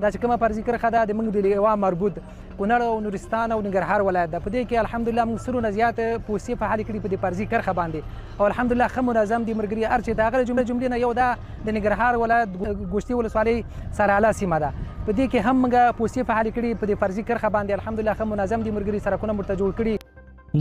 دا چې کومه فرضي کرښه ده د موږ د لیوا مربوط کونړ او نورستان او ننګرهار ولایت ده. په دې کې الحمدلله موږ سلونه زیات پوستې فعالې کړي په دې فرضي کرښه باندې او الحمدلله ښه منظم دي ملګري. هر چې د هغه جملې نه یو دا د ننګرهار ولایت ګوشتې ولسوالۍ سراله سیمه ده. په دې کې هم موږ پوستې فعالې کړي په دې فرضي کرښه باندې الحمدلله ښه منظم دي ملګري. سړکونه ورته جوړ کړي.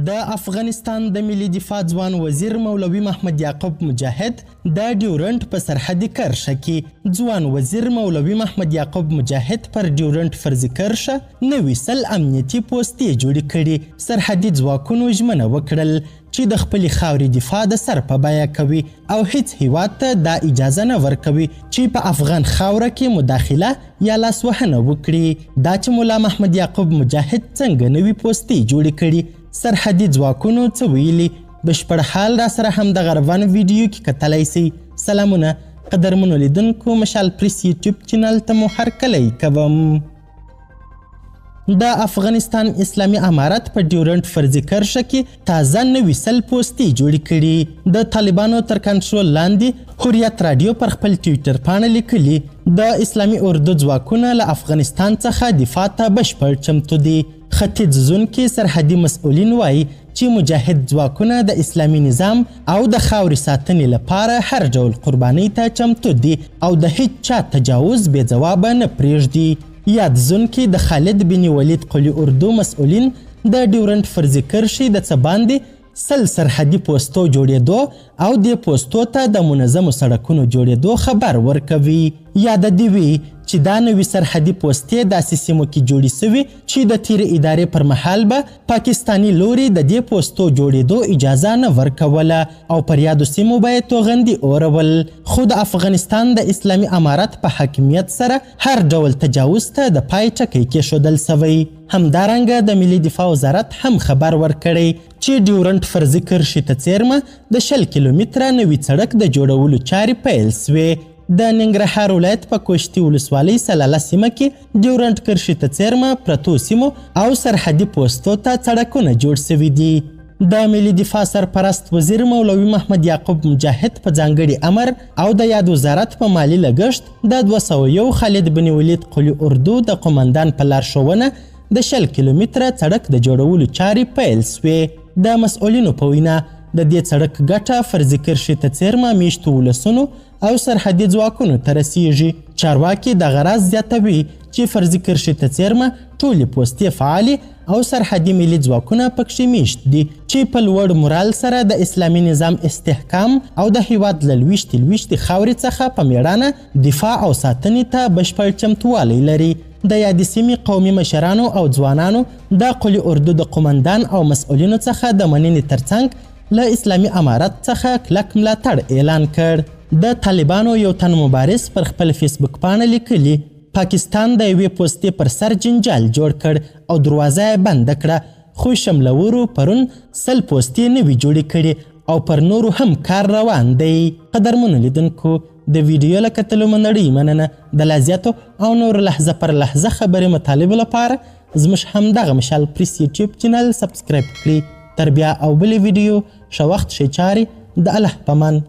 د افغانستان د ملي دفاع ځوان وزیر مولوي محمد یعقوب مجاهد د ډیورنټ په سرحدي کرښه کې ځوان وزیر مولوي محمد یعقوب مجاهد پر ډیورنټ فرضي کرښه 90 امنیتي پوستې جوړې کړي. سرحدي ځواکونو ژمنه وکړل چې د خپلې خاورې دفاع د سر په بیه کوي او هیڅ هیواد ته دا اجازه نه ورکوي چې په افغان خاوره کې مداخله یا لاسوهنه وکړي. دا چې مولا محمد یعقوب مجاهد څنګه نوي پوستې جوړې کړي، سرحدي ځواکونو څه ویلي، بشپړ حال را سره هم د غربان ویډیو کې کتلی سئ. سلامونه قدرمنو لیدونکو، مشال پریس یوټیوب چینل ته مو هرکلی کوم. د افغانستان اسلامي امارت په ډیورنټ فرضي کرښه کې تازه 90 پوستې جوړې کړي. د طالبانو تر کنټرول لاندې حریت راډیو پر خپل ټویټر پاڼه لیکلي د اسلامي اردو ځواکونه له افغانستان څخه دفاع ته بشپړ چمتو دي. ختیځ زون کې سرحدي مسؤلین وایي چې مجاهد ځواکونه د اسلامي نظام او د خاورې ساتنې لپاره هر ډول قربانۍ ته چمتو دي او د هیڅ چا تجاوز بې ځوابه نه پرېږدي. یاد زون کې د خالد بن ولید قلی اردو مسؤلین د ډیورنټ فرضي کرښې د څه باندې 100 سرحدي پوستو جوړېدو او دې پوستو ته د منظمو سړکونو جوړېدو خبر ورکوي. یاده دې وي چې دا نوي سرحدي پوستې داسې سیمو کې جوړې سوي چې د تیرې ادارې پر مهال به پاکستاني لوري د دې پوستو جوړېدو اجازه نه ورکوله او پر یادو سیمو به یې توغندي اورول. خو د افغانستان د اسلامي امارت په حاکمیت سره هر ډول تجاوز ته د پای ټکی کېښودل سوی. همدارنګه د ملي دفاع وزارت هم خبر ورکړی چې ډیورنټ فرضي کرښې ته څیرمه د 10 کیلومتره نوي سړک د جوړولو چارې پیل سوې. د ننګرهار ولایت په کوشتي ولسوالۍ سلاله سیمه کې ډیورنټ کرښې ته څیرمه پرتو سیمو او سرحدي پوستو ته سړکونه جوړ سوي دي. د ملي دفاع سرپرست وزیر مولوي محمد یعقوب مجاهد په ځانګړي امر او د یاد وزارت په مالی لګښت د 201 خالد بن ولید قلی اردو د قمندان په لارښوونه د 10 کیلومتره سړک د جوړولو چارې پیل سوې. د مسؤلینو په وینا د دې سړک ګټه فرضي کرښې ته څیرمه میشتو ولسونو او سرحدي ځواکونو ته رسیږي. چارواکي دغه راز زیاتوي چې فرضي کرښې ته څیرمه ټولې پوستې فعالې او سرحدي ملي ځواکونه پکښې میشت دي چې په لوړ مورال سره د اسلامي نظام استحکام او د هیواد له لویشتې خاورې څخه په میړانه دفاع او ساتنې ته بشپړ چمتووالی لري. د یادې سیمې قومي مشرانو او ځوانانو د قلی اردو د قمندان او مسؤلینو څخه د مننې ترڅنګ له اسلامي امارت څخه کلک ملاتړ اعلان کړ. د طالبانو یو تن مبارز پر خپل فیسبوک پاڼه لیکلي پاکستان د یوې پوستې پر سر جنجال جوړ کړ او دروازه یې بنده کړه، خو شملورو پرون 100 پوستې نوي جوړې کړي او پر نورو هم کار روان دی. قدرمنو لیدونکو، د ویډیو له کتلو مننه مننه. د لا زیاتو او نور لحظه پر لحظه خبرې مطالبو لپاره زموږ همدغه مشال پریس یوټیوب چینل سبسکرایب کړئ. تر بیا او بلې ویډیو ښه وخت ښې چارې. د الله په امان.